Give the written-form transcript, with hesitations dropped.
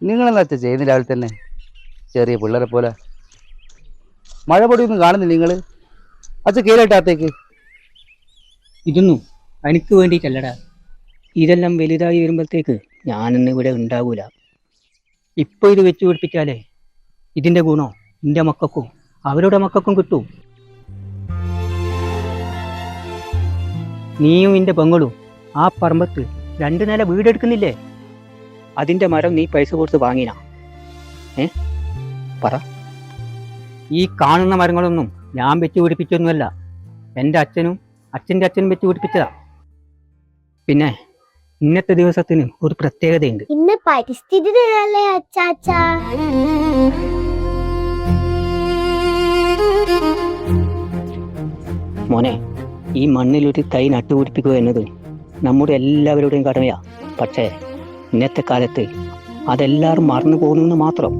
നിങ്ങളെന്താ അച്ഛാ ചെയ്യുന്ന രാവിലെ തന്നെ ചെറിയ പിള്ളേരെ പോലെ? മഴ പൊടിയൊന്നും കാണുന്നില്ല നിങ്ങൾ? അച്ഛൻ കയറിയിട്ടാത്തേക്ക്. ഇതൊന്നും എനിക്ക് വേണ്ടിയിട്ടല്ലടാ. ഇതെല്ലാം വലുതായി വരുമ്പോഴത്തേക്ക് ഞാനൊന്നും ഇവിടെ ഉണ്ടാകൂല. ഇപ്പോൾ ഇത് വെച്ച് പിടിപ്പിച്ചാലേ ഇതിൻ്റെ ഗുണം എൻ്റെ മക്കൾക്കും അവരുടെ മക്കൾക്കും കിട്ടും. നീയും നിന്റെ പെങ്ങളും ആ പറമ്പത്ത് 2 നില വീടെടുക്കുന്നില്ലേ? അതിൻ്റെ മരം നീ പൈസ കൊടുത്ത് വാങ്ങിനാ? പറ. ഈ കാണുന്ന മരങ്ങളൊന്നും ഞാൻ വെച്ച് പിടിപ്പിച്ചൊന്നുമല്ല, എൻ്റെ അച്ഛനും അച്ഛൻ്റെ അച്ഛനും വെച്ച് പിടിപ്പിച്ചതാ. പിന്നെ ഇന്നത്തെ ദിവസത്തിന് ഒരു പ്രത്യേകതയുണ്ട്. ഇന്ന് പരിസ്ഥിതി ദിനല്ലേ അച്ചാച്ചാ? മോനെ, ഈ മണ്ണിലൊരു തൈ നട്ടുപിടിപ്പിക്കുക എന്നത് നമ്മുടെ എല്ലാവരുടെയും കടമയാ. പക്ഷേ ഇന്നത്തെ കാലത്ത് അതെല്ലാവരും മറന്നു പോകുന്നു മാത്രം.